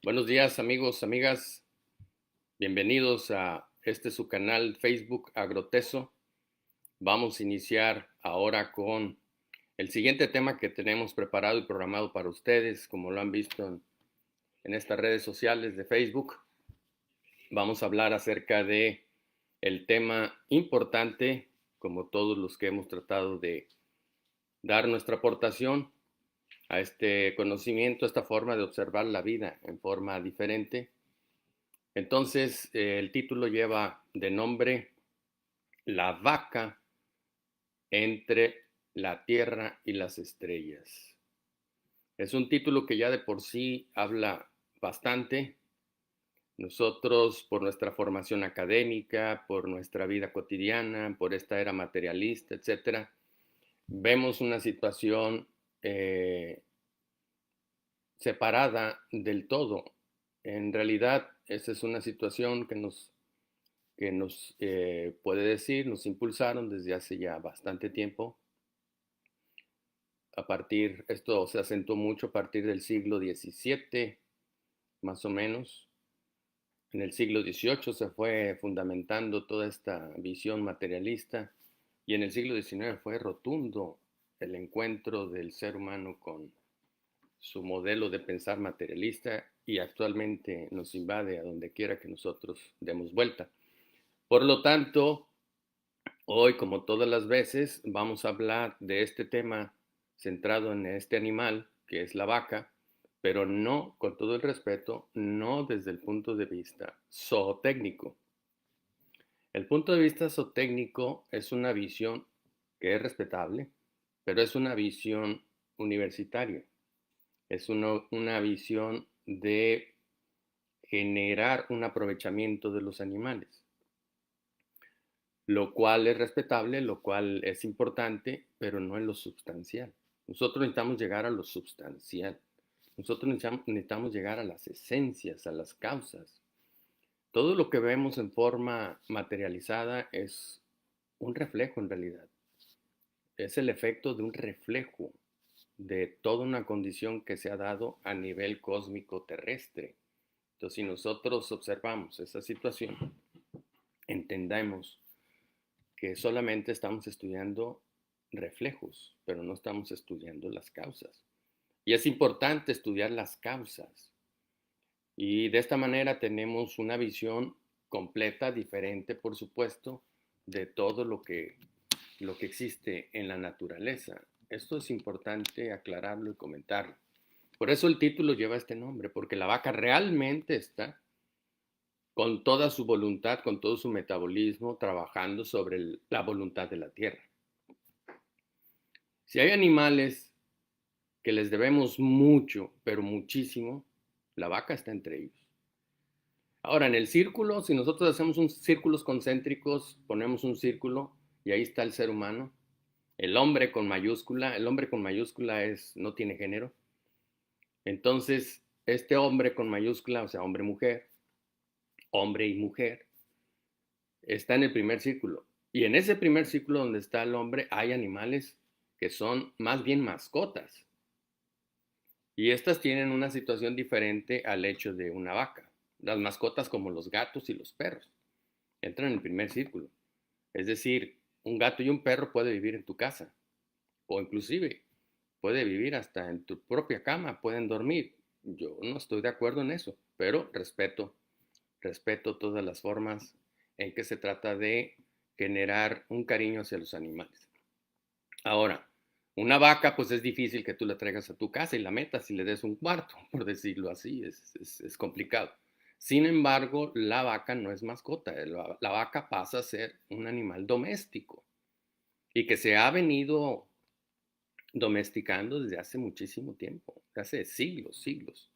Buenos días amigos, amigas, bienvenidos a su canal Facebook Agroteso. Vamos a iniciar ahora con el siguiente tema que tenemos preparado y programado para ustedes, como lo han visto en estas redes sociales de Facebook. Vamos a hablar acerca de el tema importante, como todos los que hemos tratado de dar nuestra aportación a este conocimiento, a esta forma de observar la vida en forma diferente. Entonces, el título lleva de nombre La vaca entre la tierra y las estrellas. Es un título que ya de por sí habla bastante. Nosotros, por nuestra formación académica, por nuestra vida cotidiana, por esta era materialista, etcétera, vemos una situación separada del todo. En realidad, esa es una situación que nos puede decir, nos impulsaron desde hace ya bastante tiempo. Esto se acentuó mucho a partir del siglo XVII, más o menos. En el siglo XVIII se fue fundamentando toda esta visión materialista y en el siglo XIX fue rotundo el encuentro del ser humano con su modelo de pensar materialista y actualmente nos invade a donde quiera que nosotros demos vuelta. Por lo tanto, hoy, como todas las veces, vamos a hablar de este tema centrado en este animal, que es la vaca, pero no, con todo el respeto, no desde el punto de vista zootécnico. El punto de vista zootécnico es una visión que es respetable, pero es una visión universitaria. Es una visión de generar un aprovechamiento de los animales, lo cual es respetable, lo cual es importante, pero no en lo sustancial. Nosotros necesitamos llegar a lo sustancial. Nosotros necesitamos llegar a las esencias, a las causas. Todo lo que vemos en forma materializada es un reflejo en realidad. Es el efecto de un reflejo de toda una condición que se ha dado a nivel cósmico terrestre. Entonces, si nosotros observamos esa situación, entendamos que solamente estamos estudiando reflejos, pero no estamos estudiando las causas. Y es importante estudiar las causas. Y de esta manera tenemos una visión completa, diferente, por supuesto, de todo lo que existe en la naturaleza. Esto es importante aclararlo y comentarlo. Por eso el título lleva este nombre, porque la vaca realmente está con toda su voluntad, con todo su metabolismo, trabajando sobre la voluntad de la tierra. Si hay animales que les debemos mucho, pero muchísimo, la vaca está entre ellos. Ahora, en el círculo, si nosotros hacemos círculos concéntricos, ponemos un círculo y ahí está el ser humano, el hombre con mayúscula no tiene género. Entonces, este hombre con mayúscula, o sea, hombre-mujer, hombre y mujer, está en el primer círculo. Y en ese primer círculo donde está el hombre hay animales que son más bien mascotas. Y estas tienen una situación diferente al hecho de una vaca. Las mascotas como los gatos y los perros entran en el primer círculo. Es decir, un gato y un perro puede vivir en tu casa o inclusive puede vivir hasta en tu propia cama, pueden dormir. Yo no estoy de acuerdo en eso, pero respeto todas las formas en que se trata de generar un cariño hacia los animales. Ahora, una vaca, pues es difícil que tú la traigas a tu casa y la metas y le des un cuarto, por decirlo así, es complicado. Sin embargo, la vaca no es mascota, la vaca pasa a ser un animal doméstico y que se ha venido domesticando desde hace muchísimo tiempo, hace siglos.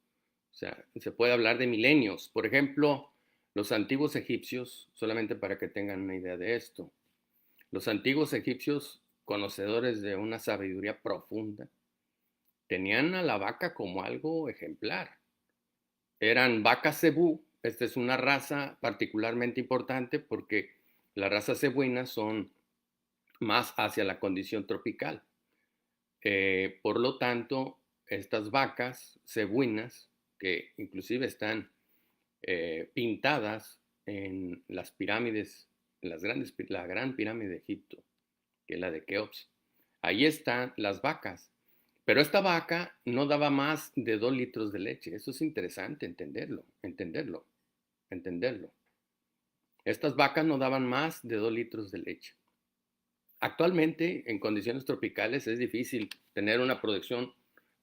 O sea, se puede hablar de milenios. Por ejemplo, los antiguos egipcios, solamente para que tengan una idea de esto, los antiguos egipcios, conocedores de una sabiduría profunda, tenían a la vaca como algo ejemplar. Eran vacas cebú. Esta es una raza particularmente importante porque las razas cebuinas son más hacia la condición tropical. Por lo tanto, estas vacas cebuinas que inclusive están pintadas en las pirámides, en la gran pirámide de Egipto, que es la de Keops. Ahí están las vacas. Pero esta vaca no daba más de 2 litros de leche. Eso es interesante entenderlo. Estas vacas no daban más de 2 litros de leche. Actualmente, en condiciones tropicales, es difícil tener una producción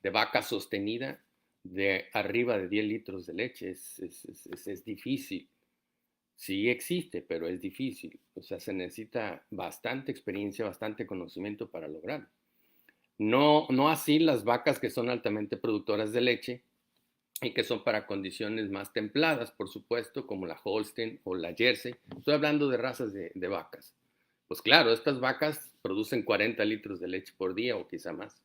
de vaca sostenida de arriba de 10 litros de leche. Es difícil. Sí existe, pero es difícil. O sea, se necesita bastante experiencia, bastante conocimiento para lograrlo. No, no así las vacas que son altamente productoras de leche y que son para condiciones más templadas, por supuesto, como la Holstein o la Jersey. Estoy hablando de razas de vacas. Pues claro, estas vacas producen 40 litros de leche por día o quizá más.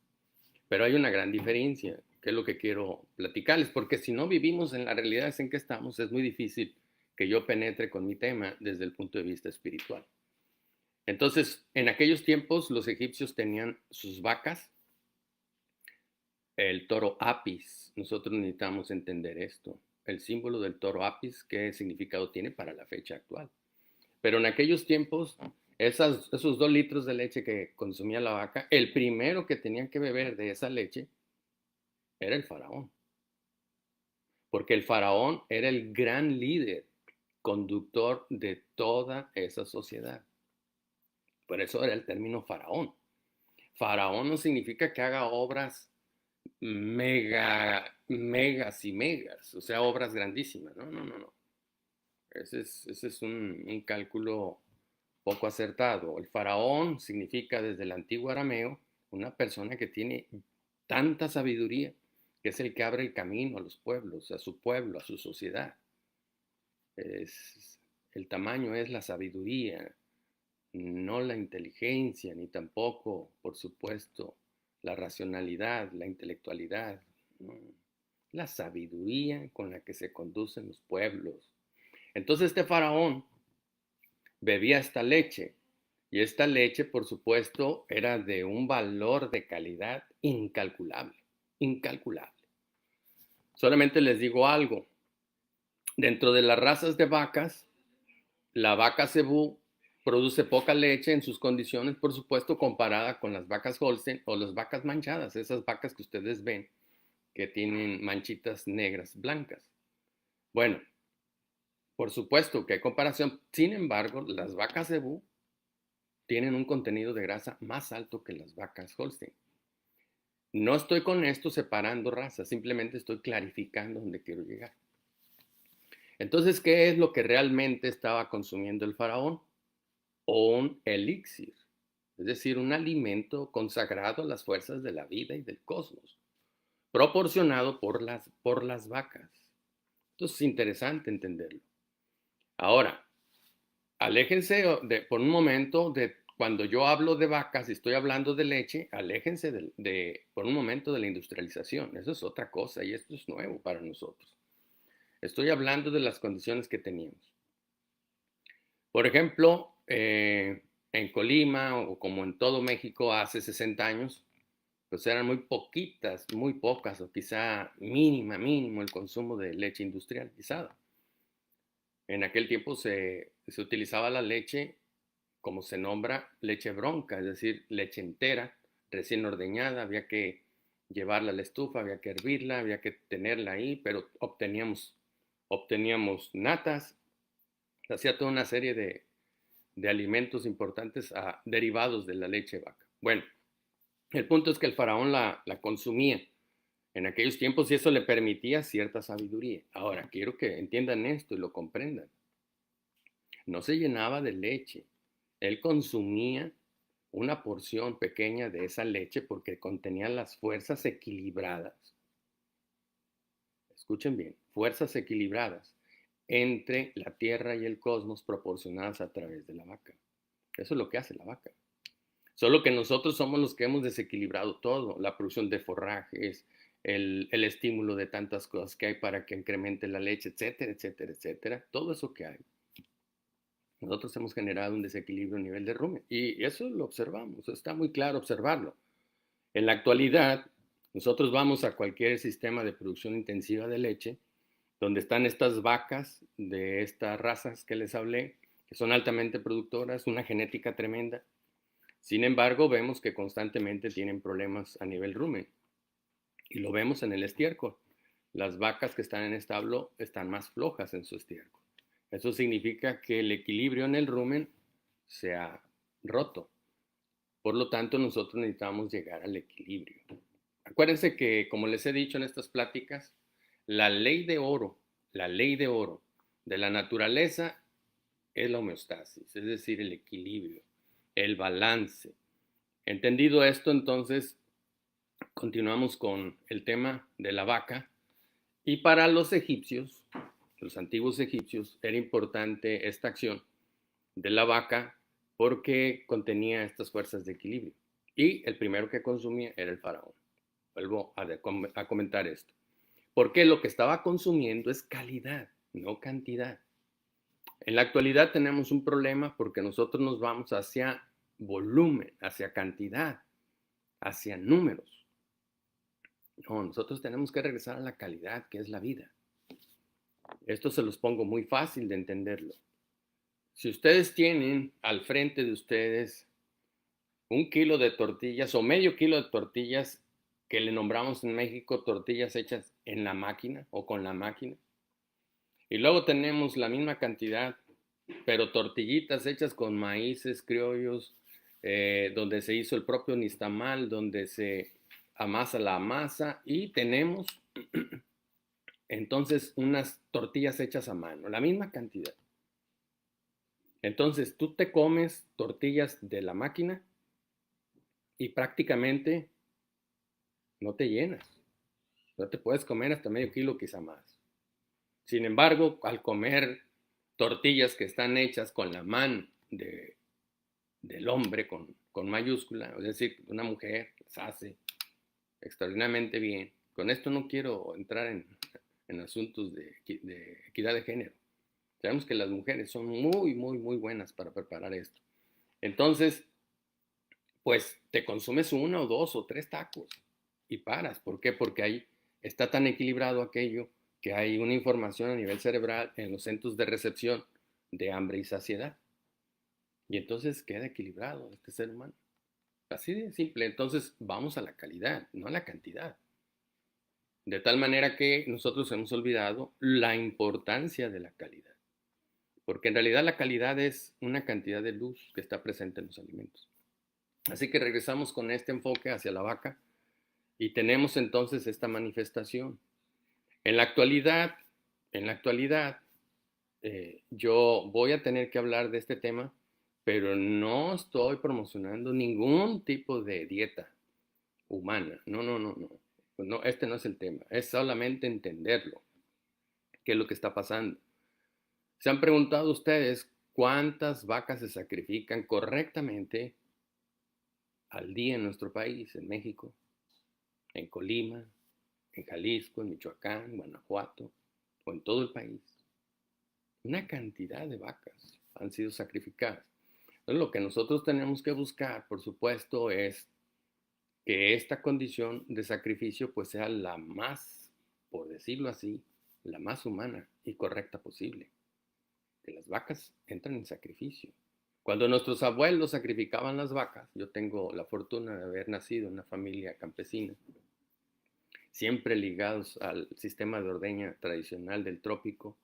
Pero hay una gran diferencia, que es lo que quiero platicarles, porque si no vivimos en la realidad en que estamos, es muy difícil que yo penetre con mi tema desde el punto de vista espiritual. Entonces, en aquellos tiempos los egipcios tenían sus vacas, el toro Apis. Nosotros necesitamos entender esto. El símbolo del toro Apis, ¿qué significado tiene para la fecha actual? Pero en aquellos tiempos, esos 2 litros de leche que consumía la vaca, el primero que tenían que beber de esa leche era el faraón. Porque el faraón era el gran líder, conductor de toda esa sociedad. Por eso era el término faraón. Faraón no significa que haga obras megas y megas, o sea, obras grandísimas. No. Ese es un cálculo poco acertado. El faraón significa desde el antiguo arameo una persona que tiene tanta sabiduría, que es el que abre el camino a los pueblos, a su pueblo, a su sociedad. El tamaño es la sabiduría, no la inteligencia, ni tampoco, por supuesto, la racionalidad, la intelectualidad, ¿no? La sabiduría con la que se conducen los pueblos. Entonces este faraón bebía esta leche y esta leche, por supuesto, era de un valor de calidad incalculable, incalculable. Solamente les digo algo, dentro de las razas de vacas, la vaca cebú produce poca leche en sus condiciones, por supuesto, comparada con las vacas Holstein o las vacas manchadas, esas vacas que ustedes ven que tienen manchitas negras, blancas. Bueno, por supuesto que hay comparación. Sin embargo, las vacas cebú tienen un contenido de grasa más alto que las vacas Holstein. No estoy con esto separando razas, simplemente estoy clarificando dónde quiero llegar. Entonces, ¿qué es lo que realmente estaba consumiendo el faraón? Un elixir, es decir, un alimento consagrado a las fuerzas de la vida y del cosmos, proporcionado por las vacas. Entonces es interesante entenderlo. Ahora, aléjense por un momento de cuando yo hablo de vacas y estoy hablando de leche, aléjense por un momento de la industrialización. Eso es otra cosa y esto es nuevo para nosotros. Estoy hablando de las condiciones que teníamos. Por ejemplo, en Colima o como en todo México hace 60 años, pues eran muy poquitas, muy pocas o quizá mínimo el consumo de leche industrializada. En aquel tiempo se utilizaba la leche, como se nombra, leche bronca, es decir, leche entera, recién ordeñada, había que llevarla a la estufa, había que hervirla, había que tenerla ahí, pero obteníamos natas, se hacía toda una serie de alimentos importantes derivados de la leche de vaca. Bueno, el punto es que el faraón la consumía en aquellos tiempos y eso le permitía cierta sabiduría. Ahora, quiero que entiendan esto y lo comprendan. No se llenaba de leche. Él consumía una porción pequeña de esa leche porque contenía las fuerzas equilibradas. Escuchen bien, fuerzas equilibradas entre la tierra y el cosmos proporcionadas a través de la vaca. Eso es lo que hace la vaca. Solo que nosotros somos los que hemos desequilibrado todo, la producción de forrajes, el estímulo de tantas cosas que hay para que incremente la leche, etcétera, etcétera, etcétera. Todo eso que hay. Nosotros hemos generado un desequilibrio a nivel de rumen y eso lo observamos, está muy claro observarlo. En la actualidad, Nosotros vamos a cualquier sistema de producción intensiva de leche, donde están estas vacas de estas razas que les hablé, que son altamente productoras, una genética tremenda. Sin embargo, vemos que constantemente tienen problemas a nivel rumen. Y lo vemos en el estiércol. Las vacas que están en establo están más flojas en su estiércol. Eso significa que el equilibrio en el rumen se ha roto. Por lo tanto, nosotros necesitamos llegar al equilibrio. Acuérdense que, como les he dicho en estas pláticas, la ley de oro de la naturaleza es la homeostasis, es decir, el equilibrio, el balance. Entendido esto, entonces, continuamos con el tema de la vaca. Y para los egipcios, los antiguos egipcios, era importante esta acción de la vaca porque contenía estas fuerzas de equilibrio. Y el primero que consumía era el faraón. Vuelvo a comentar esto. Porque lo que estaba consumiendo es calidad, no cantidad. En la actualidad tenemos un problema porque nosotros nos vamos hacia volumen, hacia cantidad, hacia números. No, nosotros tenemos que regresar a la calidad, que es la vida. Esto se los pongo muy fácil de entenderlo. Si ustedes tienen al frente de ustedes 1 kilo de tortillas o medio kilo de tortillas, que le nombramos en México tortillas hechas en la máquina o con la máquina, y luego tenemos la misma cantidad, pero tortillitas hechas con maíces criollos, donde se hizo el propio nixtamal, donde se amasa la masa, y tenemos entonces unas tortillas hechas a mano, la misma cantidad. Entonces tú te comes tortillas de la máquina y prácticamente no te llenas. No te puedes comer hasta medio kilo, quizá más. Sin embargo, al comer tortillas que están hechas con la mano del hombre con mayúscula, es decir, una mujer las hace extraordinariamente bien. Con esto no quiero entrar en asuntos de equidad de género. Sabemos que las mujeres son muy, muy, muy buenas para preparar esto. Entonces, pues te consumes 1 o 2 o 3 tacos y paras. ¿Por qué? Porque ahí está tan equilibrado aquello que hay una información a nivel cerebral en los centros de recepción de hambre y saciedad. Y entonces queda equilibrado este ser humano. Así de simple. Entonces vamos a la calidad, no a la cantidad. De tal manera que nosotros hemos olvidado la importancia de la calidad. Porque en realidad la calidad es una cantidad de luz que está presente en los alimentos. Así que regresamos con este enfoque hacia la vaca y tenemos entonces esta manifestación. En la actualidad, yo voy a tener que hablar de este tema, pero no estoy promocionando ningún tipo de dieta humana. No, no, no, no. No, este no es el tema. Es solamente entenderlo. ¿Qué es lo que está pasando? ¿Se han preguntado ustedes cuántas vacas se sacrifican correctamente al día en nuestro país, en México, en Colima, en Jalisco, en Michoacán, Guanajuato o en todo el país? Una cantidad de vacas han sido sacrificadas. Entonces, lo que nosotros tenemos que buscar, por supuesto, es que esta condición de sacrificio pues sea la más, por decirlo así, la más humana y correcta posible. Que las vacas entran en sacrificio. Cuando nuestros abuelos sacrificaban las vacas, yo tengo la fortuna de haber nacido en una familia campesina, siempre ligados al sistema de ordeña tradicional del trópico.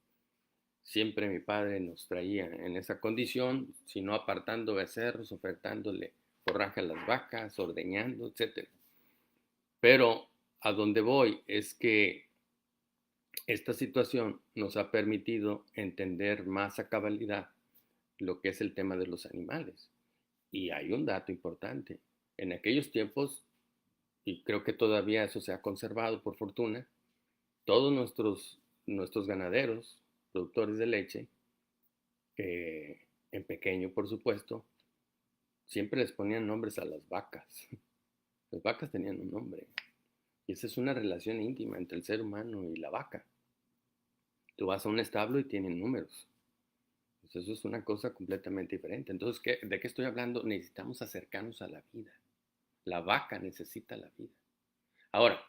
Siempre mi padre nos traía en esa condición, sino apartando becerros, ofertándole forraje a las vacas, ordeñando, etc. Pero a donde voy es que esta situación nos ha permitido entender más a cabalidad lo que es el tema de los animales. Y hay un dato importante. En aquellos tiempos, y creo que todavía eso se ha conservado por fortuna, todos nuestros ganaderos, productores de leche, en pequeño por supuesto, siempre les ponían nombres a las vacas. Las vacas tenían un nombre. Y esa es una relación íntima entre el ser humano y la vaca. Tú vas a un establo y tienen números. Pues eso es una cosa completamente diferente. Entonces, ¿de qué estoy hablando? Necesitamos acercarnos a la vida. La vaca necesita la vida. Ahora,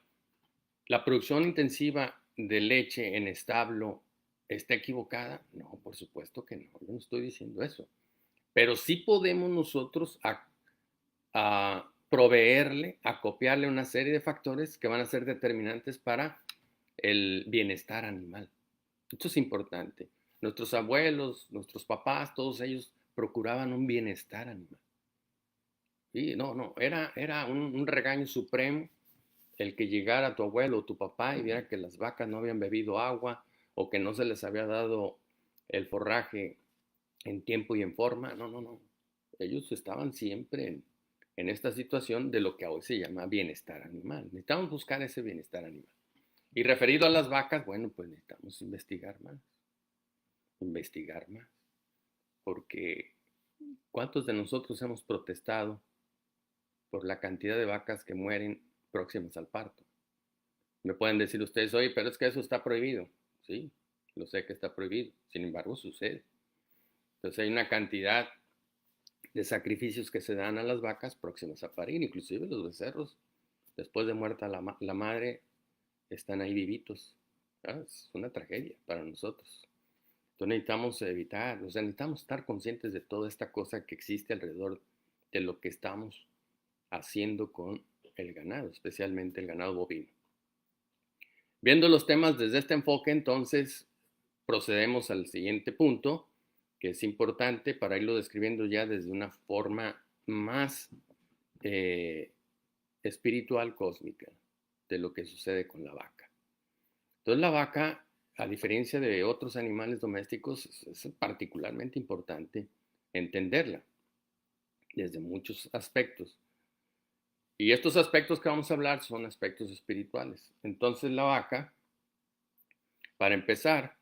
¿la producción intensiva de leche en establo está equivocada? No, por supuesto que no, yo no estoy diciendo eso. Pero sí podemos nosotros a proveerle, acopiarle una serie de factores que van a ser determinantes para el bienestar animal. Esto es importante. Nuestros abuelos, nuestros papás, todos ellos procuraban un bienestar animal. Y no, era un regaño supremo el que llegara tu abuelo o tu papá y viera que las vacas no habían bebido agua o que no se les había dado el forraje en tiempo y en forma. No. Ellos estaban siempre en esta situación de lo que hoy se llama bienestar animal. Necesitamos buscar ese bienestar animal. Y referido a las vacas, bueno, pues necesitamos investigar más, porque ¿cuántos de nosotros hemos protestado por la cantidad de vacas que mueren próximas al parto? Me pueden decir ustedes, oye, pero es que eso está prohibido. Sí, lo sé que está prohibido, sin embargo sucede. Entonces hay una cantidad de sacrificios que se dan a las vacas próximas a parir, inclusive los becerros, después de muerta la madre, están ahí vivitos. Es una tragedia para nosotros. Entonces necesitamos evitar, o sea, necesitamos estar conscientes de toda esta cosa que existe alrededor de lo que estamos haciendo con el ganado, especialmente el ganado bovino. Viendo los temas desde este enfoque, entonces procedemos al siguiente punto, que es importante para irlo describiendo ya desde una forma más espiritual, cósmica, de lo que sucede con la vaca. Entonces la vaca, a diferencia de otros animales domésticos, es particularmente importante entenderla desde muchos aspectos. Y estos aspectos que vamos a hablar son aspectos espirituales. Entonces la vaca, para empezar,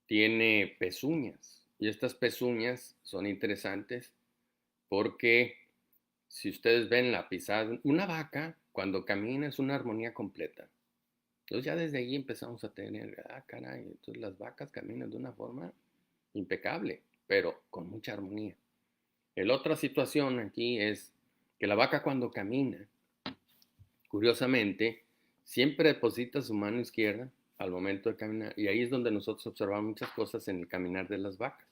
tiene pezuñas. Y estas pezuñas son interesantes porque si ustedes ven la pisada, una vaca cuando camina es una armonía completa. Entonces ya desde ahí empezamos a tener, caray, entonces las vacas caminan de una forma impecable, pero con mucha armonía. La otra situación aquí es que la vaca cuando camina, curiosamente, siempre deposita su mano izquierda al momento de caminar, y ahí es donde nosotros observamos muchas cosas en el caminar de las vacas.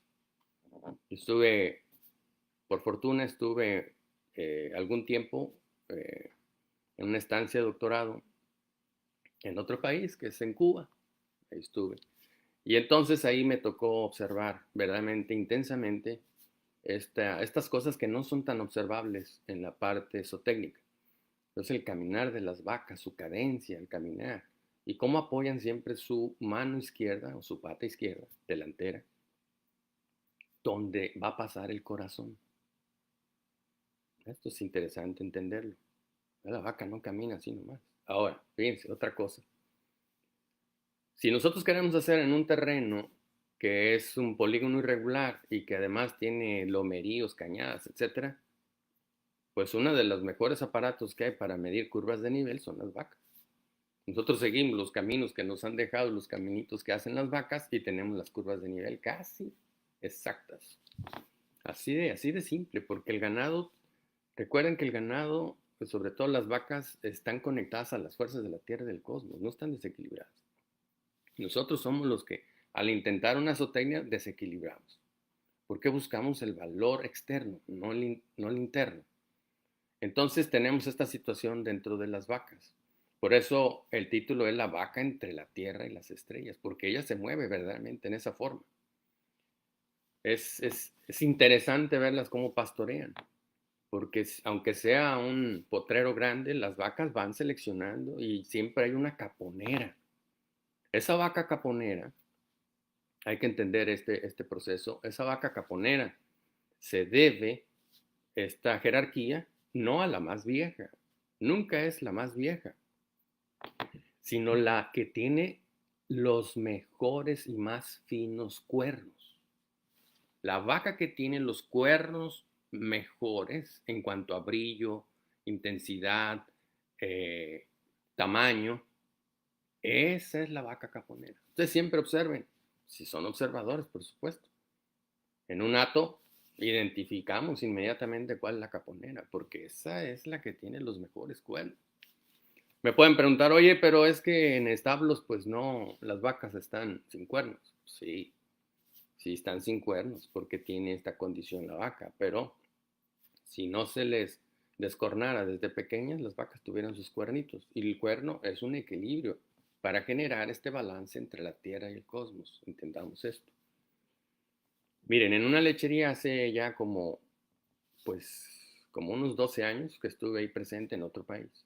Por fortuna estuve algún tiempo en una estancia de doctorado en otro país, que es en Cuba. Ahí estuve. Y entonces ahí me tocó observar verdaderamente, intensamente, estas cosas que no son tan observables en la parte zootécnica. Entonces el caminar de las vacas, su cadencia, el caminar, y cómo apoyan siempre su mano izquierda o su pata izquierda, delantera, donde va a pasar el corazón. Esto es interesante entenderlo. La vaca no camina así nomás. Ahora, fíjense, otra cosa. Si nosotros queremos hacer en un terreno que es un polígono irregular y que además tiene lomeríos, cañadas, etcétera, pues uno de los mejores aparatos que hay para medir curvas de nivel son las vacas. Nosotros seguimos los caminos que nos han dejado, los caminitos que hacen las vacas y tenemos las curvas de nivel casi exactas. Así de simple, porque el ganado, recuerden que el ganado, pues sobre todo las vacas, están conectadas a las fuerzas de la tierra y del cosmos, no están desequilibradas. Nosotros somos los que al intentar una zootecnia desequilibramos. Porque buscamos el valor externo, no el interno. Entonces tenemos esta situación dentro de las vacas. Por eso el título es La vaca entre la tierra y las estrellas, porque ella se mueve verdaderamente en esa forma. Es interesante verlas cómo pastorean, porque aunque sea un potrero grande, las vacas van seleccionando y siempre hay una caponera. Esa vaca caponera, hay que entender este proceso, esa vaca caponera se debe esta jerarquía no a la más vieja, nunca es la más vieja, sino la que tiene los mejores y más finos cuernos. La vaca que tiene los cuernos mejores en cuanto a brillo, intensidad, tamaño, esa es la vaca caponera. Ustedes siempre observen, si son observadores, por supuesto. En un hato identificamos inmediatamente cuál es la caponera, porque esa es la que tiene los mejores cuernos. Me pueden preguntar, oye, pero es que en establos, pues no, las vacas están sin cuernos. Sí, sí están sin cuernos porque tiene esta condición la vaca, pero si no se les descornara desde pequeñas, las vacas tuvieran sus cuernitos. Y el cuerno es un equilibrio para generar este balance entre la tierra y el cosmos. Entendamos esto. Miren, en una lechería hace ya como, pues, como unos 12 años que estuve ahí presente en otro país.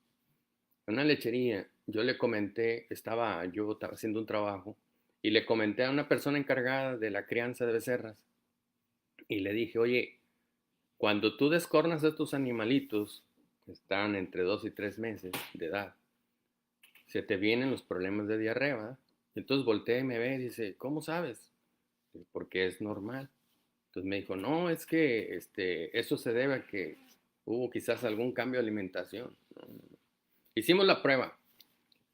En una lechería, yo le comenté, estaba yo haciendo un trabajo y le comenté a una persona encargada de la crianza de becerras y le dije, oye, cuando tú descornas a estos animalitos, que están entre 2 y 3 meses de edad, se te vienen los problemas de diarrea, ¿verdad? Entonces voltea y me ve y dice, ¿cómo sabes? Porque es normal. Entonces me dijo, no, es que eso se debe a que hubo quizás algún cambio de alimentación. No, no, no. Hicimos la prueba.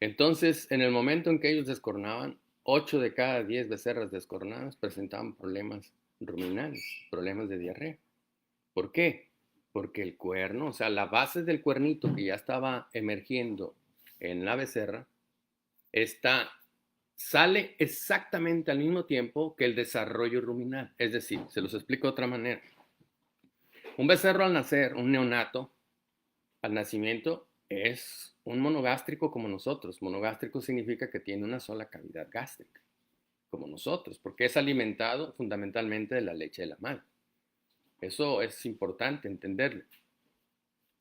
Entonces, en el momento en que ellos descornaban, 8 de cada 10 becerras descornadas presentaban problemas ruminales, problemas de diarrea. ¿Por qué? Porque el cuerno, o sea, la base del cuernito que ya estaba emergiendo en la becerra, está, sale exactamente al mismo tiempo que el desarrollo ruminal. Es decir, se los explico de otra manera. Un becerro al nacer, un neonato, al nacimiento, es un monogástrico como nosotros. Monogástrico significa que tiene una sola cavidad gástrica, como nosotros, porque es alimentado fundamentalmente de la leche de la madre. Eso es importante entenderlo.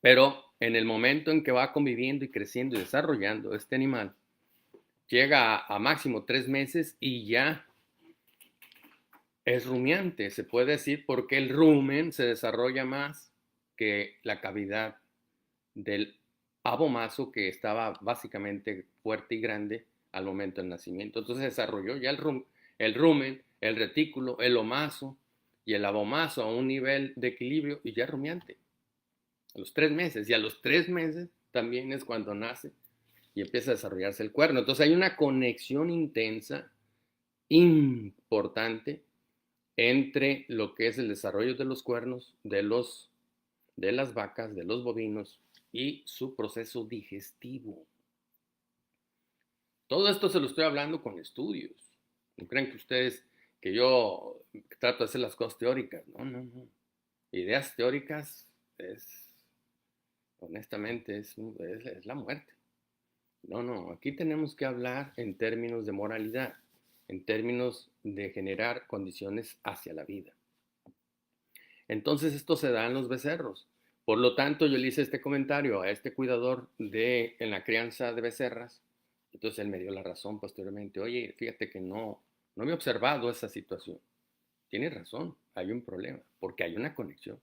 Pero en el momento en que va conviviendo y creciendo y desarrollando este animal, llega a máximo 3 meses y ya es rumiante, se puede decir, porque el rumen se desarrolla más que la cavidad del abomazo que estaba básicamente fuerte y grande al momento del nacimiento. Entonces desarrolló ya el rumen, el retículo, el omazo y el abomazo a un nivel de equilibrio y ya es rumiante. A los 3 meses. Y a los 3 meses también es cuando nace y empieza a desarrollarse el cuerno. Entonces hay una conexión intensa, importante, entre lo que es el desarrollo de los cuernos, de las vacas, de los bovinos y su proceso digestivo. Todo esto se lo estoy hablando con estudios. No crean que ustedes, que yo trato de hacer las cosas teóricas. No, no, no. Ideas teóricas es, honestamente, es la muerte. No, no, aquí tenemos que hablar en términos de moralidad, en términos de generar condiciones hacia la vida. Entonces esto se da en los becerros. Por lo tanto, yo le hice este comentario a este cuidador en la crianza de becerras. Entonces él me dio la razón posteriormente. Oye, fíjate que no me he observado esa situación. Tienes razón, hay un problema, porque hay una conexión.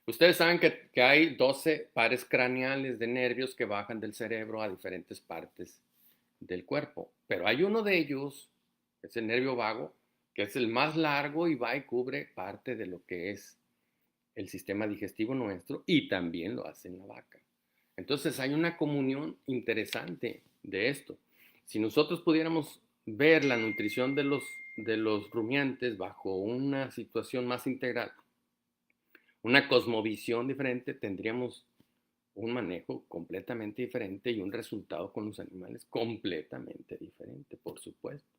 Ustedes saben que hay 12 pares craneales de nervios que bajan del cerebro a diferentes partes del cuerpo, pero hay uno de ellos, que es el nervio vago, que es el más largo y va y cubre parte de lo que es el sistema digestivo nuestro y también lo hace en la vaca. Entonces hay una comunión interesante de esto. Si nosotros pudiéramos ver la nutrición de los rumiantes bajo una situación más integral, una cosmovisión diferente, tendríamos un manejo completamente diferente y un resultado con los animales completamente diferente, por supuesto.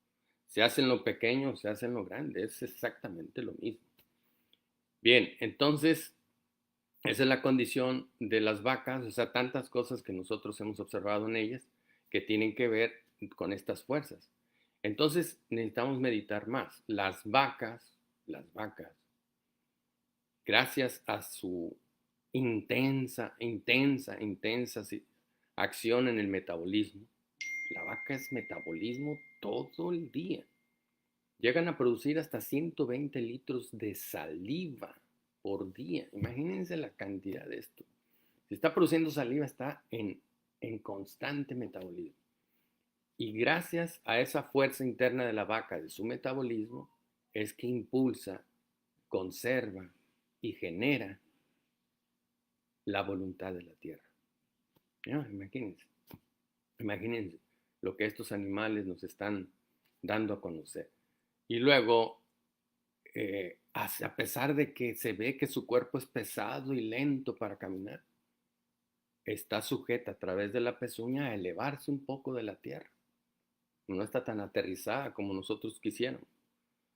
Se hace en lo pequeño, se hace en lo grande, es exactamente lo mismo. Bien, entonces, esa es la condición de las vacas, o sea, tantas cosas que nosotros hemos observado en ellas que tienen que ver con estas fuerzas. Entonces, necesitamos meditar más. Las vacas, gracias a su intensa acción en el metabolismo. La vaca es metabolismo todo el día. Llegan a producir hasta 120 litros de saliva por día. Imagínense la cantidad de esto. Si está produciendo saliva, está en constante metabolismo. Y gracias a esa fuerza interna de la vaca, de su metabolismo, es que impulsa, conserva y genera la voluntad de la tierra. ¿No? Imagínense lo que estos animales nos están dando a conocer. Y luego, a pesar de que se ve que su cuerpo es pesado y lento para caminar, está sujeta a través de la pezuña a elevarse un poco de la tierra. No está tan aterrizada como nosotros quisiéramos.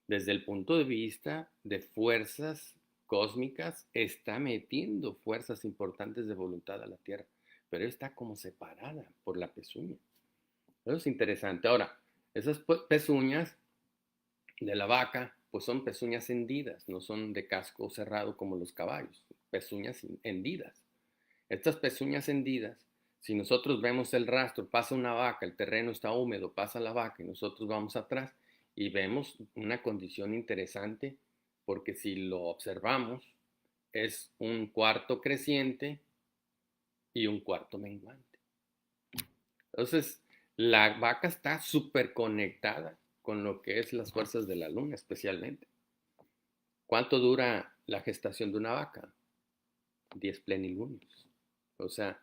Desde el punto de vista de fuerzas cósmicas, está metiendo fuerzas importantes de voluntad a la tierra, pero está como separada por la pezuña. Eso es interesante. Ahora, esas pezuñas de la vaca, pues son pezuñas hendidas, no son de casco cerrado como los caballos, pezuñas hendidas. Estas pezuñas hendidas, si nosotros vemos el rastro, pasa una vaca, el terreno está húmedo, pasa la vaca y nosotros vamos atrás y vemos una condición interesante, porque si lo observamos, es un cuarto creciente y un cuarto menguante. Entonces, la vaca está súper conectada con lo que es las fuerzas de la luna, especialmente. ¿Cuánto dura la gestación de una vaca? 10 plenilunios. O sea,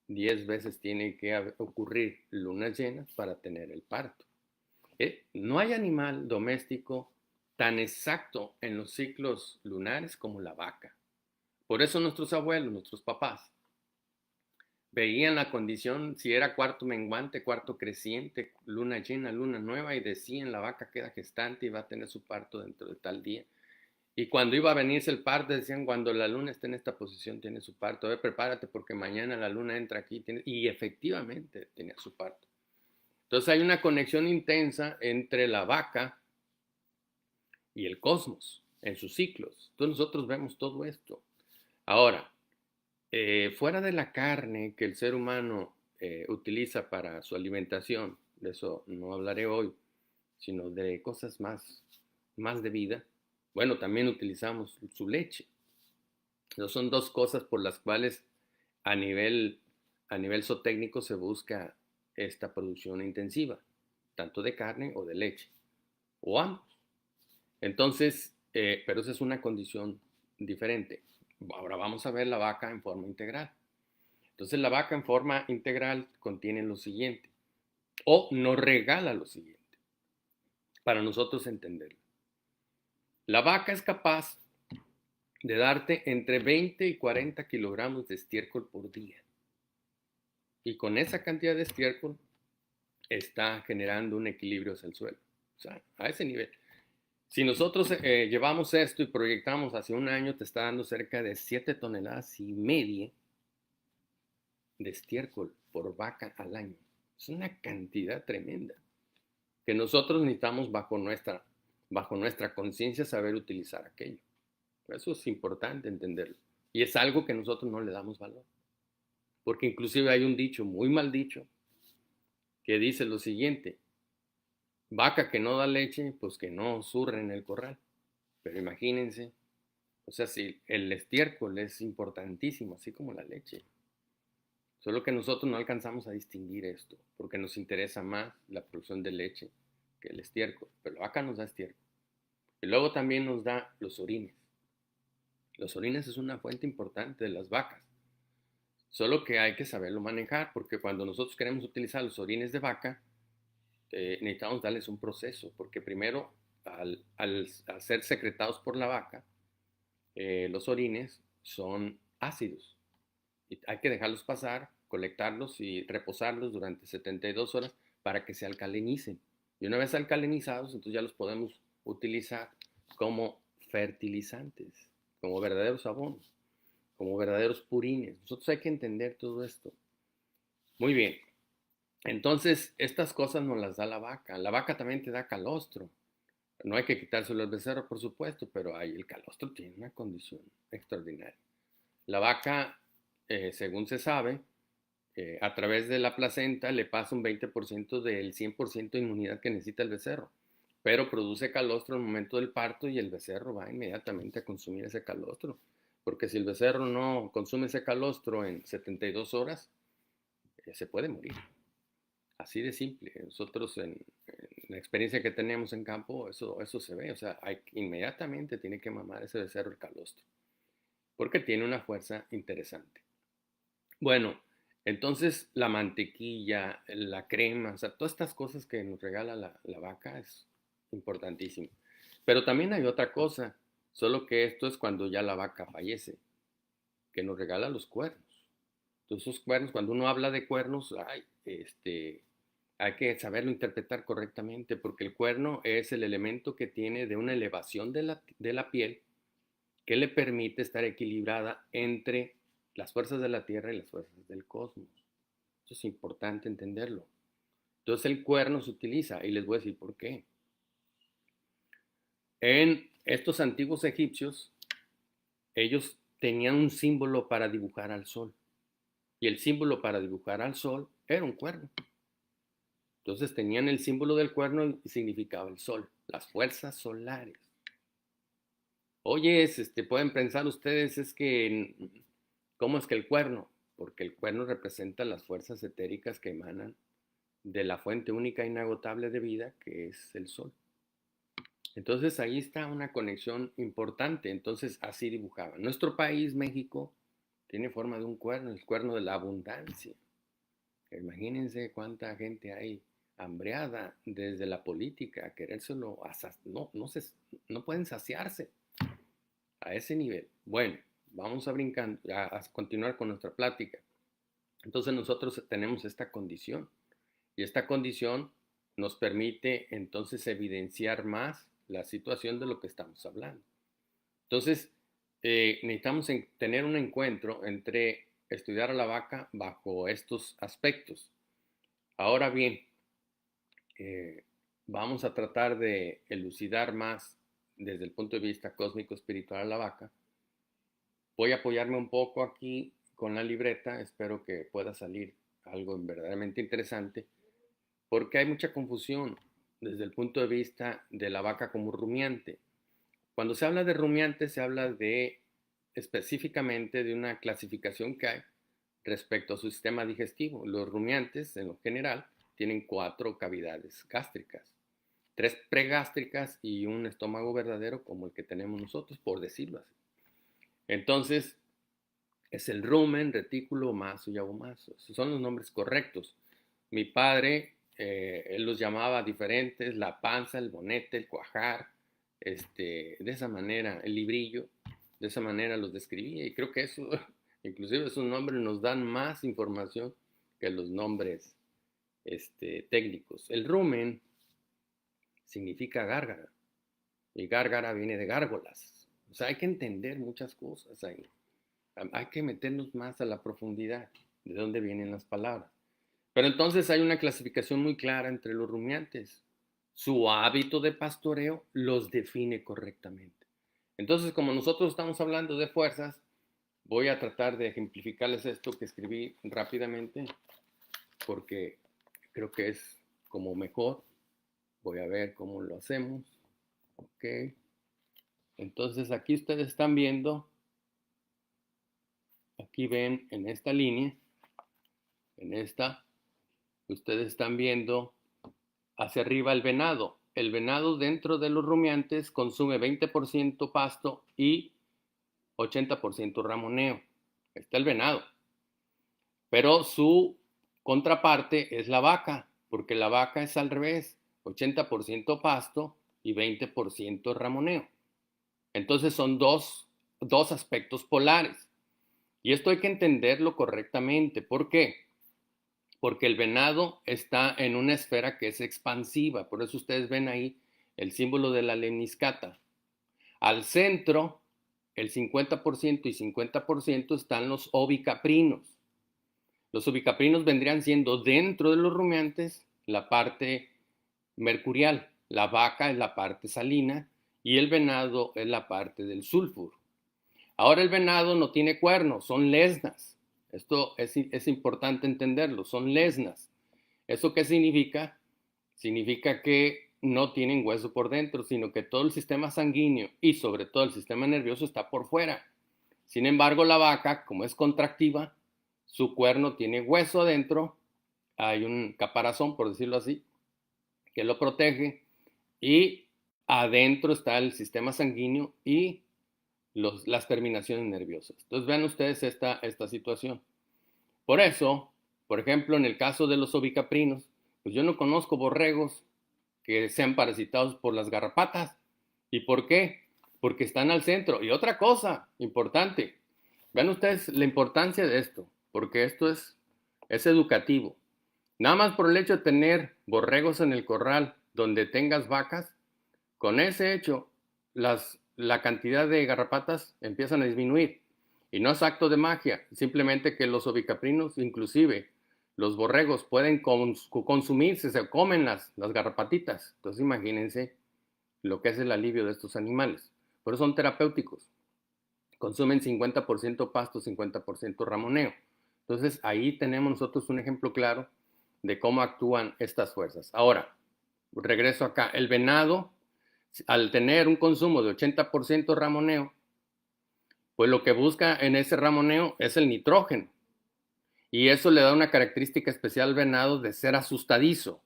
10 veces tiene que ocurrir lunas llenas para tener el parto. No hay animal doméstico tan exacto en los ciclos lunares como la vaca. Por eso nuestros abuelos, nuestros papás, veían la condición, si era cuarto menguante, cuarto creciente, luna llena, luna nueva, y decían la vaca queda gestante y va a tener su parto dentro de tal día. Y cuando iba a venirse el parto, decían, cuando la luna esté en esta posición, tiene su parto. A ver, prepárate porque mañana la luna entra aquí. Y efectivamente tenía su parto. Entonces hay una conexión intensa entre la vaca y el cosmos en sus ciclos. Entonces nosotros vemos todo esto. Ahora, fuera de la carne que el ser humano utiliza para su alimentación, de eso no hablaré hoy, sino de cosas más de vida. Bueno, también utilizamos su leche. Esas son dos cosas por las cuales a nivel, a nivel zootécnico se busca esta producción intensiva, tanto de carne o de leche, o ambos. Entonces, pero esa es una condición diferente. Ahora vamos a ver la vaca en forma integral. Entonces, la vaca en forma integral contiene lo siguiente, o nos regala lo siguiente, para nosotros entenderlo. La vaca es capaz de darte entre 20 y 40 kilogramos de estiércol por día. Y con esa cantidad de estiércol está generando un equilibrio hacia el suelo. O sea, a ese nivel. Si nosotros llevamos esto y proyectamos hacia un año, te está dando cerca de 7,5 toneladas de estiércol por vaca al año. Es una cantidad tremenda que nosotros necesitamos bajo nuestra conciencia saber utilizar aquello. Eso es importante entenderlo. Y es algo que nosotros no le damos valor. Porque inclusive hay un dicho, muy mal dicho, que dice lo siguiente: vaca que no da leche, pues que no zurre en el corral. Pero imagínense, o sea, si el estiércol es importantísimo, así como la leche. Solo que nosotros no alcanzamos a distinguir esto, porque nos interesa más la producción de leche que el estiércol. Pero la vaca nos da estiércol. Y luego también nos da los orines. Los orines es una fuente importante de las vacas. Solo que hay que saberlo manejar, porque cuando nosotros queremos utilizar los orines de vaca, necesitamos darles un proceso, porque primero, al ser secretados por la vaca, los orines son ácidos. Y hay que dejarlos pasar, colectarlos y reposarlos durante 72 horas para que se alcalinicen. Y una vez alcalinizados, entonces ya los podemos utilizar como fertilizantes, como verdaderos abonos, como verdaderos purines. Nosotros hay que entender todo esto. Muy bien. Entonces, estas cosas nos las da la vaca. La vaca también te da calostro. No hay que quitárselo al becerro, por supuesto, pero el calostro tiene una condición extraordinaria. La vaca, según se sabe, a través de la placenta le pasa un 20% del 100% de inmunidad que necesita el becerro, pero produce calostro en el momento del parto y el becerro va inmediatamente a consumir ese calostro, porque si el becerro no consume ese calostro en 72 horas, se puede morir. Así de simple. Nosotros en la experiencia que tenemos en campo, eso se ve. O sea, inmediatamente tiene que mamar ese becerro el calostro, porque tiene una fuerza interesante. Bueno, entonces la mantequilla, la crema, o sea, todas estas cosas que nos regala la vaca es importantísimo. Pero también hay otra cosa, solo que esto es cuando ya la vaca fallece, que nos regala los cuernos. Entonces, esos cuernos, cuando uno habla de cuernos, hay que saberlo interpretar correctamente, porque el cuerno es el elemento que tiene de una elevación de la piel que le permite estar equilibrada entre las fuerzas de la Tierra y las fuerzas del cosmos. Eso es importante entenderlo. Entonces el cuerno se utiliza y les voy a decir por qué. En estos antiguos egipcios, ellos tenían un símbolo para dibujar al sol. Y el símbolo para dibujar al sol era un cuerno. Entonces tenían el símbolo del cuerno y significaba el sol, las fuerzas solares. Oye, pueden pensar ustedes, ¿cómo es que el cuerno? Porque el cuerno representa las fuerzas etéricas que emanan de la fuente única e inagotable de vida, que es el sol. Entonces ahí está una conexión importante. Entonces así dibujaban. Nuestro país, México, tiene forma de un cuerno, el cuerno de la abundancia. Imagínense cuánta gente hay hambreada desde la política, querérselo, no pueden saciarse a ese nivel. Bueno, vamos a continuar con nuestra plática. Entonces nosotros tenemos esta condición y esta condición nos permite entonces evidenciar más la situación de lo que estamos hablando. Entonces, necesitamos tener un encuentro entre estudiar a la vaca bajo estos aspectos. Ahora bien, vamos a tratar de elucidar más desde el punto de vista cósmico espiritual a la vaca. Voy a apoyarme un poco aquí con la libreta, espero que pueda salir algo verdaderamente interesante, porque hay mucha confusión desde el punto de vista de la vaca como rumiante. Cuando se habla de rumiante, se habla específicamente de una clasificación que hay respecto a su sistema digestivo. Los rumiantes, en lo general, tienen 4 cavidades gástricas, 3 pregástricas y un estómago verdadero como el que tenemos nosotros, por decirlo así. Entonces, es el rumen, retículo, maso y abomaso. Esos son los nombres correctos. Mi padre, él los llamaba diferentes, la panza, el bonete, el cuajar, de esa manera, el librillo, de esa manera los describía. Y creo que eso, inclusive esos nombres nos dan más información que los nombres técnicos. El rumen significa gárgara, y gárgara viene de gárgolas. O sea, hay que entender muchas cosas ahí. Hay que meternos más a la profundidad de dónde vienen las palabras. Pero entonces hay una clasificación muy clara entre los rumiantes. Su hábito de pastoreo los define correctamente. Entonces, como nosotros estamos hablando de fuerzas, voy a tratar de ejemplificarles esto que escribí rápidamente, porque creo que es como mejor. Voy a ver cómo lo hacemos. Ok. Entonces, aquí ustedes están viendo, aquí ven en esta línea, en esta, ustedes están viendo hacia arriba el venado. El venado dentro de los rumiantes consume 20% pasto y 80% ramoneo. Está el venado. Pero su contraparte es la vaca, porque la vaca es al revés, 80% pasto y 20% ramoneo. Entonces son dos aspectos polares. Y esto hay que entenderlo correctamente. ¿Por qué? Porque el venado está en una esfera que es expansiva. Por eso ustedes ven ahí el símbolo de la lemniscata. Al centro, el 50% y 50% están los ovicaprinos. Los ovicaprinos vendrían siendo dentro de los rumiantes la parte mercurial. La vaca es la parte salina y el venado es la parte del sulfuro. Ahora el venado no tiene cuernos, son lesnas. Esto es importante entenderlo, son lesnas. ¿Eso qué significa? Significa que no tienen hueso por dentro, sino que todo el sistema sanguíneo y sobre todo el sistema nervioso está por fuera. Sin embargo, la vaca, como es contractiva, su cuerno tiene hueso adentro, hay un caparazón, por decirlo así, que lo protege, y adentro está el sistema sanguíneo y las terminaciones nerviosas. Entonces vean ustedes esta situación. Por eso, por ejemplo, en el caso de los ovicaprinos, pues yo no conozco borregos que sean parasitados por las garrapatas. ¿Y por qué? Porque están al centro. Y otra cosa importante, vean ustedes la importancia de esto. porque esto es educativo. Nada más por el hecho de tener borregos en el corral donde tengas vacas, con ese hecho, la cantidad de garrapatas empiezan a disminuir. Y no es acto de magia, simplemente que los ovicaprinos, inclusive los borregos, pueden consumirse, se comen las garrapatitas. Entonces imagínense lo que es el alivio de estos animales. Por eso son terapéuticos. Consumen 50% pasto, 50% ramoneo. Entonces ahí tenemos nosotros un ejemplo claro de cómo actúan estas fuerzas. Ahora, regreso acá. El venado, al tener un consumo de 80% ramoneo, pues lo que busca en ese ramoneo es el nitrógeno. Y eso le da una característica especial al venado de ser asustadizo.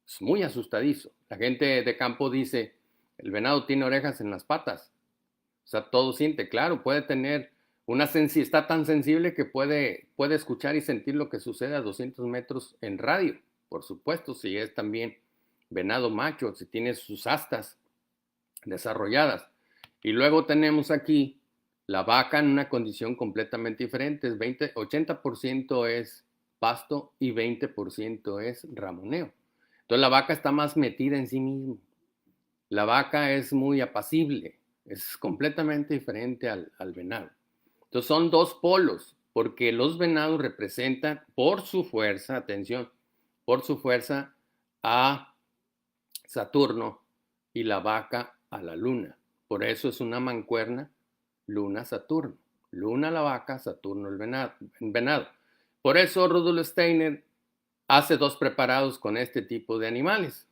Es muy asustadizo. La gente de campo dice, el venado tiene orejas en las patas. O sea, todo siente, claro, puede tener está tan sensible que puede escuchar y sentir lo que sucede a 200 metros en radio. Por supuesto, si es también venado macho, si tiene sus astas desarrolladas. Y luego tenemos aquí la vaca en una condición completamente diferente. 80% es pasto y 20% es ramoneo. Entonces la vaca está más metida en sí misma. La vaca es muy apacible, es completamente diferente al venado. Entonces son dos polos, porque los venados representan por su fuerza, atención, por su fuerza a Saturno y la vaca a la luna. Por eso es una mancuerna luna-Saturno. Luna la vaca, Saturno el venado. Por eso Rudolf Steiner hace dos preparados con este tipo de animales.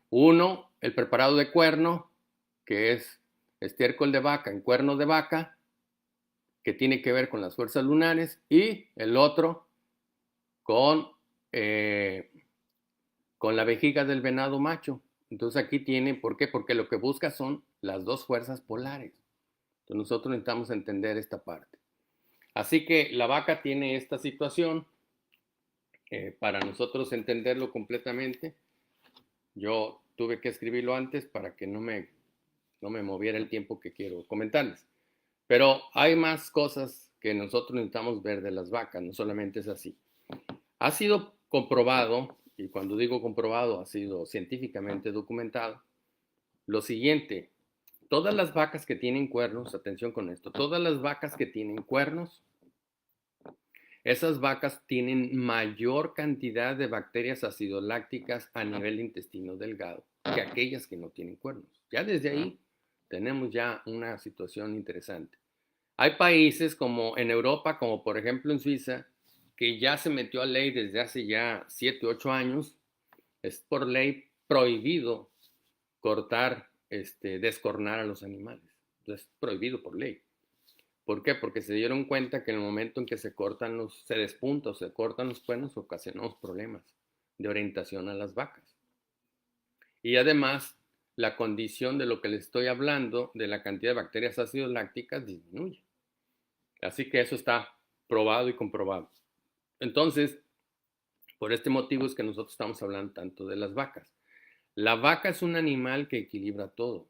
Uno, el preparado de cuerno, que es estiércol de vaca en cuerno de vaca, que tiene que ver con las fuerzas lunares, y el otro con la vejiga del venado macho. Entonces aquí tiene, ¿por qué? Porque lo que busca son las dos fuerzas polares. Entonces nosotros necesitamos entender esta parte. Así que la vaca tiene esta situación. Para nosotros entenderlo completamente, yo tuve que escribirlo antes para que no me moviera el tiempo que quiero comentarles. Pero hay más cosas que nosotros necesitamos ver de las vacas, no solamente es así. Ha sido comprobado, y cuando digo comprobado, ha sido científicamente documentado, lo siguiente: todas las vacas que tienen cuernos, atención con esto, todas las vacas que tienen cuernos, esas vacas tienen mayor cantidad de bacterias acidolácticas a nivel de intestino delgado que aquellas que no tienen cuernos. Ya desde ahí tenemos ya una situación interesante. Hay países como en Europa, como por ejemplo en Suiza, que ya se metió a ley desde hace ya 7 u 8 años. Es por ley prohibido cortar, descornar a los animales. Es prohibido por ley. ¿Por qué? Porque se dieron cuenta que en el momento en que se despunta o se cortan los cuernos, ocasionamos problemas de orientación a las vacas. Y además, la condición de lo que les estoy hablando, de la cantidad de bacterias ácidos lácticas, disminuye. Así que eso está probado y comprobado. Entonces, por este motivo es que nosotros estamos hablando tanto de las vacas. La vaca es un animal que equilibra todo.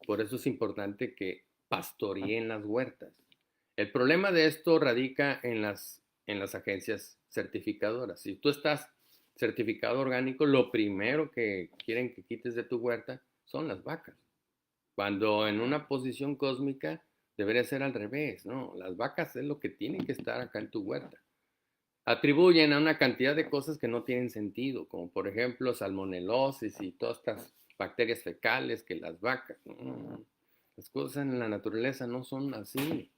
Por eso es importante que pastoreen las huertas. El problema de esto radica en las agencias certificadoras. Si tú estás certificado orgánico, lo primero que quieren que quites de tu huerta son las vacas. Cuando en una posición cósmica debería ser al revés, ¿no? Las vacas es lo que tienen que estar acá en tu huerta. Atribuyen a una cantidad de cosas que no tienen sentido, como por ejemplo salmonelosis y todas estas bacterias fecales que las vacas. Las cosas en la naturaleza no son así.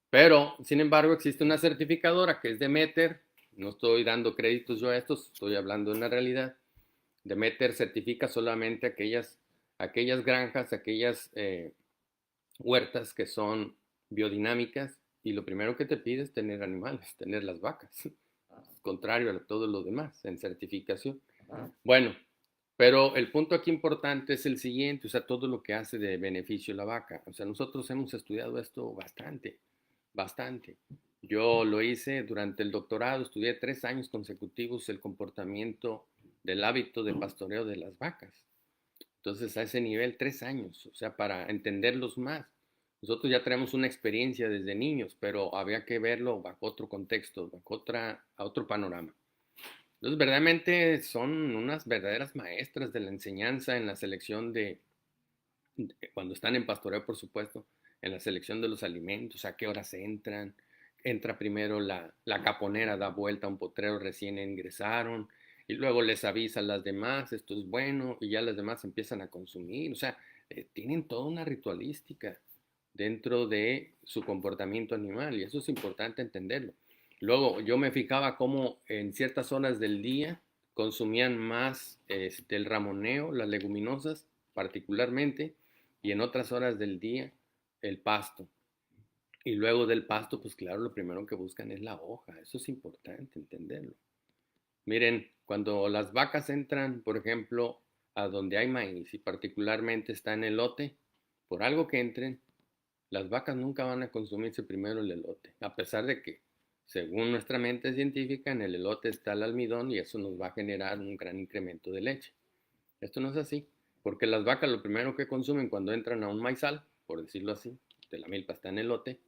Pero, sin embargo, existe una certificadora que es Demeter. No estoy dando créditos yo a esto, estoy hablando de una realidad. Demeter certifica solamente aquellas granjas, aquellas huertas que son biodinámicas, y lo primero que te pide es tener animales, tener las vacas, contrario a todo lo demás en certificación. Bueno, pero el punto aquí importante es el siguiente, o sea, todo lo que hace de beneficio la vaca. O sea, nosotros hemos estudiado esto bastante. Yo lo hice durante el doctorado, estudié 3 años consecutivos el comportamiento del hábito de pastoreo de las vacas. Entonces, a ese nivel, 3 años, o sea, para entenderlos más. Nosotros ya tenemos una experiencia desde niños, pero había que verlo bajo otro contexto, bajo otro panorama. Entonces, verdaderamente son unas verdaderas maestras de la enseñanza en la selección cuando están en pastoreo, por supuesto, en la selección de los alimentos, a qué horas entran. Entra primero la caponera, da vuelta a un potrero, recién ingresaron, y luego les avisa a las demás, esto es bueno, y ya las demás empiezan a consumir. O sea, tienen toda una ritualística dentro de su comportamiento animal, y eso es importante entenderlo. Luego, yo me fijaba cómo en ciertas horas del día consumían más el ramoneo, las leguminosas particularmente, y en otras horas del día el pasto. Y luego del pasto, pues claro, lo primero que buscan es la hoja. Eso es importante entenderlo. Miren, cuando las vacas entran, por ejemplo, a donde hay maíz y particularmente está en elote, por algo que entren, las vacas nunca van a consumirse primero el elote, a pesar de que, según nuestra mente científica, en el elote está el almidón y eso nos va a generar un gran incremento de leche. Esto no es así, porque las vacas lo primero que consumen cuando entran a un maizal, por decirlo así, de la milpa está en elote,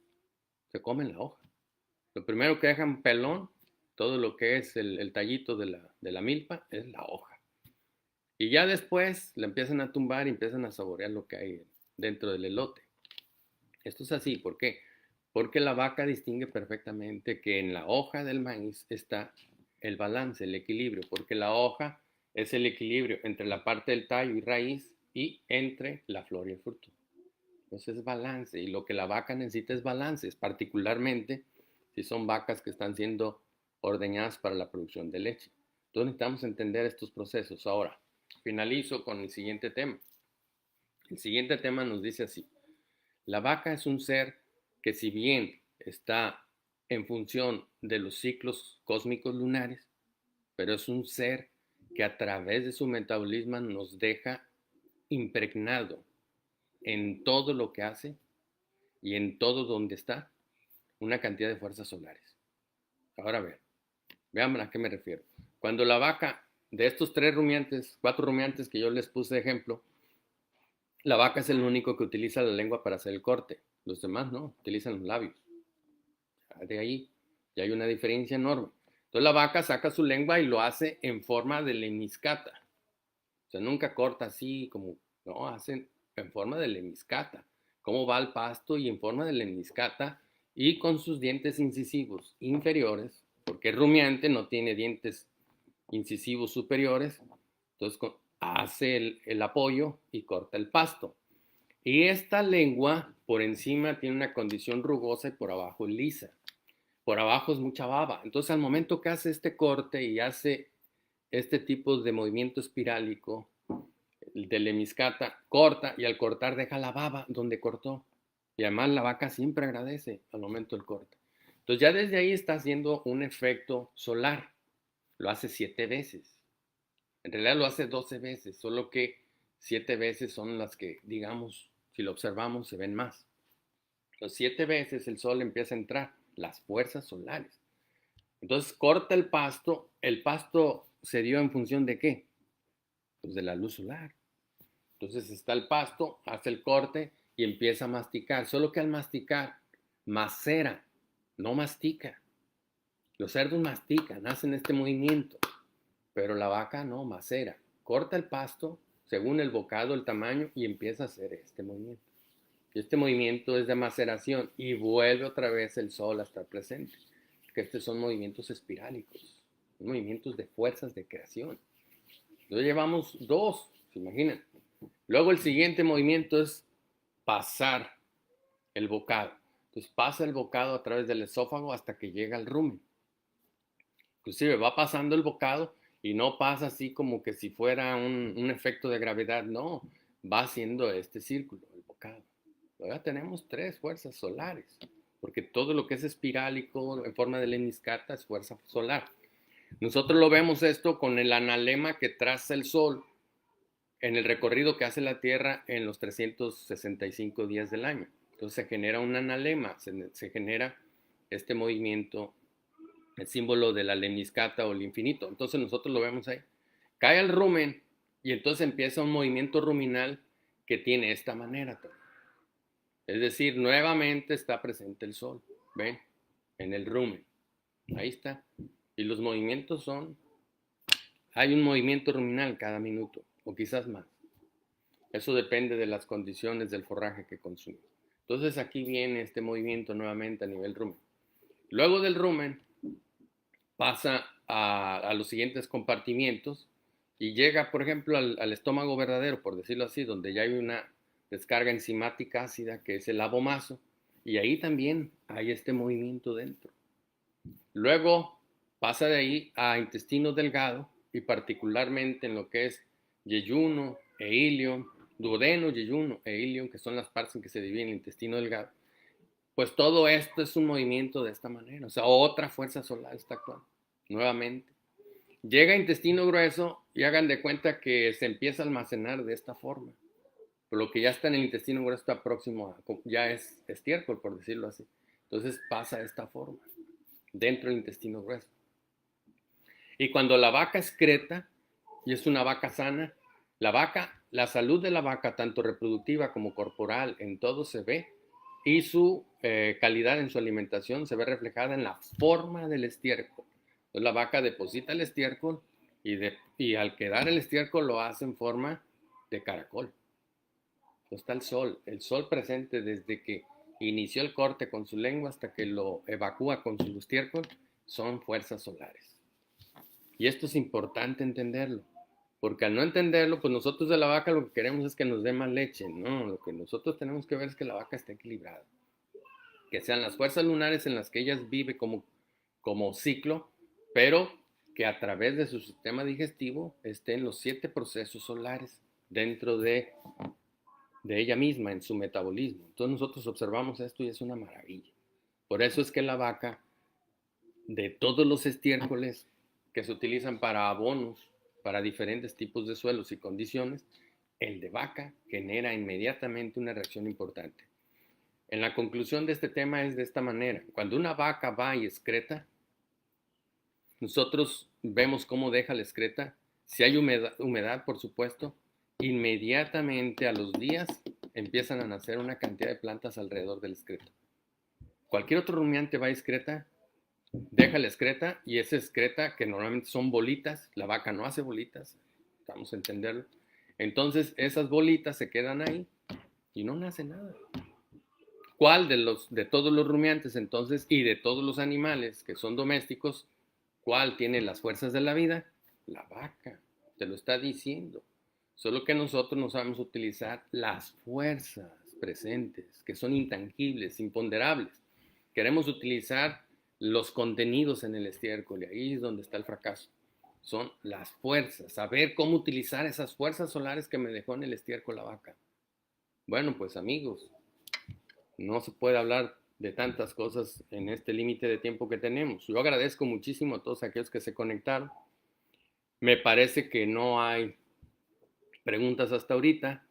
se comen la hoja. Lo primero que dejan pelón, todo lo que es el tallito de la milpa, es la hoja. Y ya después la empiezan a tumbar y empiezan a saborear lo que hay dentro del elote. Esto es así, ¿por qué? Porque la vaca distingue perfectamente que en la hoja del maíz está el balance, el equilibrio, porque la hoja es el equilibrio entre la parte del tallo y raíz y entre la flor y el fruto. Entonces es balance, y lo que la vaca necesita es balance, particularmente si son vacas que están siendo ordeñadas para la producción de leche. Entonces necesitamos entender estos procesos. Ahora, finalizo con el siguiente tema. El siguiente tema nos dice así: la vaca es un ser que, si bien está en función de los ciclos cósmicos lunares, pero es un ser que a través de su metabolismo nos deja impregnado en todo lo que hace y en todo donde está una cantidad de fuerzas solares. Ahora vean a qué me refiero. Cuando la vaca, de estos 3 rumiantes, 4 rumiantes que yo les puse de ejemplo, la vaca es el único que utiliza la lengua para hacer el corte. Los demás no, utilizan los labios. De ahí ya hay una diferencia enorme. Entonces la vaca saca su lengua y lo hace en forma de lemniscata. O sea, nunca corta así como, no, hacen en forma de lemniscata. Cómo va al pasto y en forma de lemniscata y con sus dientes incisivos inferiores, porque el rumiante no tiene dientes incisivos superiores, entonces hace el apoyo y corta el pasto. Y esta lengua por encima tiene una condición rugosa y por abajo lisa. Por abajo es mucha baba. Entonces al momento que hace este corte y hace este tipo de movimiento espirálico, el de lemniscata, corta y al cortar deja la baba donde cortó. Y además la vaca siempre agradece al momento del corte. Entonces ya desde ahí está haciendo un efecto solar. Lo hace 7 veces. En realidad lo hace 12 veces, solo que 7 veces son las que, digamos, si lo observamos, se ven más. Los 7 veces el sol empieza a entrar, las fuerzas solares. Entonces corta el pasto se dio en función de qué? Pues de la luz solar. Entonces está el pasto, hace el corte y empieza a masticar. Solo que al masticar, macera, no mastica. Los cerdos mastican, hacen este movimiento, pero la vaca no, macera. Corta el pasto según el bocado, el tamaño, y empieza a hacer este movimiento. Y este movimiento es de maceración y vuelve otra vez el sol a estar presente. Que estos son movimientos espirálicos, movimientos de fuerzas de creación. Entonces llevamos 2, ¿se imaginan? Luego el siguiente movimiento es pasar el bocado. Entonces pasa el bocado a través del esófago hasta que llega al rumen. Inclusive va pasando el bocado y no pasa así como que si fuera un efecto de gravedad, no, va haciendo este círculo, el bocado. Ahora tenemos 3 fuerzas solares, porque todo lo que es espirálico en forma de lemniscata es fuerza solar. Nosotros lo vemos esto con el analema que traza el Sol en el recorrido que hace la Tierra en los 365 días del año. Entonces se genera un analema, se genera este movimiento, el símbolo de la lemniscata o el infinito. Entonces nosotros lo vemos ahí. Cae el rumen y entonces empieza un movimiento ruminal que tiene esta manera también. Es decir, nuevamente está presente el sol. ¿Ven? En el rumen. Ahí está. Y los movimientos hay un movimiento ruminal cada minuto, o quizás más. Eso depende de las condiciones del forraje que consume. Entonces aquí viene este movimiento nuevamente a nivel rumen. Luego del rumen pasa a los siguientes compartimientos y llega, por ejemplo, al estómago verdadero, por decirlo así, donde ya hay una descarga enzimática ácida, que es el abomaso, y ahí también hay este movimiento dentro. Luego pasa de ahí a intestino delgado, y particularmente en lo que es yeyuno e ilion, duodeno, yeyuno e ilion, que son las partes en que se divide el intestino delgado. Pues todo esto es un movimiento de esta manera, o sea, otra fuerza solar está actuando, nuevamente. Llega a intestino grueso y hagan de cuenta que se empieza a almacenar de esta forma. Por lo que ya está en el intestino grueso, está próximo a, ya es estiércol, por decirlo así. Entonces pasa de esta forma, dentro del intestino grueso. Y cuando la vaca excreta, y es una vaca sana, la salud de la vaca, tanto reproductiva como corporal, en todo se ve, y su calidad en su alimentación se ve reflejada en la forma del estiércol. Entonces la vaca deposita el estiércol y al quedar el estiércol lo hace en forma de caracol. Entonces está el sol presente desde que inició el corte con su lengua hasta que lo evacúa con su estiércol, son fuerzas solares. Y esto es importante entenderlo, porque al no entenderlo, pues nosotros de la vaca lo que queremos es que nos dé más leche. No, lo que nosotros tenemos que ver es que la vaca esté equilibrada, que sean las fuerzas lunares en las que ella vive como ciclo, pero que a través de su sistema digestivo estén los 7 procesos solares dentro de ella misma, en su metabolismo. Entonces nosotros observamos esto y es una maravilla. Por eso es que la vaca, de todos los estiércoles que se utilizan para abonos, para diferentes tipos de suelos y condiciones, el de vaca genera inmediatamente una reacción importante. En la conclusión de este tema es de esta manera. Cuando una vaca va y excreta, nosotros vemos cómo deja la excreta. Si hay humedad, por supuesto, inmediatamente a los días empiezan a nacer una cantidad de plantas alrededor del excreto. Cualquier otro rumiante va y excreta, deja la excreta, y esa excreta, que normalmente son bolitas, la vaca no hace bolitas, vamos a entenderlo. Entonces esas bolitas se quedan ahí y no nace nada. ¿Cuál de todos los rumiantes entonces y de todos los animales que son domésticos, cuál tiene las fuerzas de la vida? La vaca, te lo está diciendo. Solo que nosotros no sabemos utilizar las fuerzas presentes, que son intangibles, imponderables. Queremos utilizar los contenidos en el estiércol, y ahí es donde está el fracaso. Son las fuerzas, saber cómo utilizar esas fuerzas solares que me dejó en el estiércol la vaca. Bueno, pues amigos, no se puede hablar de tantas cosas en este límite de tiempo que tenemos. Yo agradezco muchísimo a todos aquellos que se conectaron. Me parece que no hay preguntas hasta ahorita.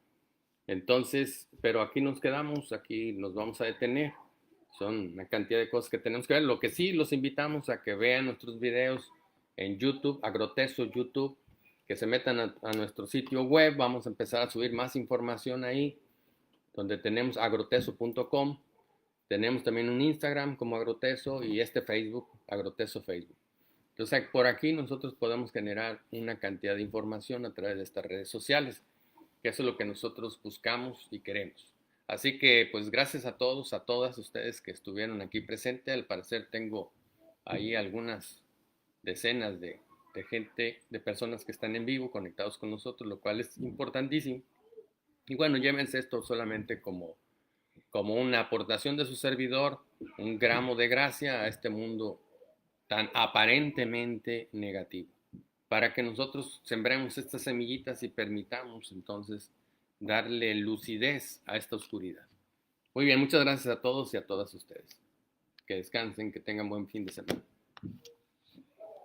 Entonces, pero aquí nos quedamos, aquí nos vamos a detener. Son una cantidad de cosas que tenemos que ver. Lo que sí, los invitamos a que vean nuestros videos en YouTube, Agroteso YouTube, que se metan a nuestro sitio web. Vamos a empezar a subir más información ahí, donde tenemos agroteso.com. Tenemos también un Instagram como Agroteso y este Facebook, Agroteso Facebook. Entonces, por aquí nosotros podemos generar una cantidad de información a través de estas redes sociales, que eso es lo que nosotros buscamos y queremos. Así que, pues, gracias a todos, a todas ustedes que estuvieron aquí presentes. Al parecer tengo ahí algunas decenas de gente, de personas que están en vivo conectados con nosotros, lo cual es importantísimo. Y bueno, llévense esto solamente como una aportación de su servidor, un gramo de gracia a este mundo tan aparentemente negativo, para que nosotros sembremos estas semillitas y permitamos entonces darle lucidez a esta oscuridad. Muy bien, muchas gracias a todos y a todas ustedes. Que descansen, que tengan buen fin de semana.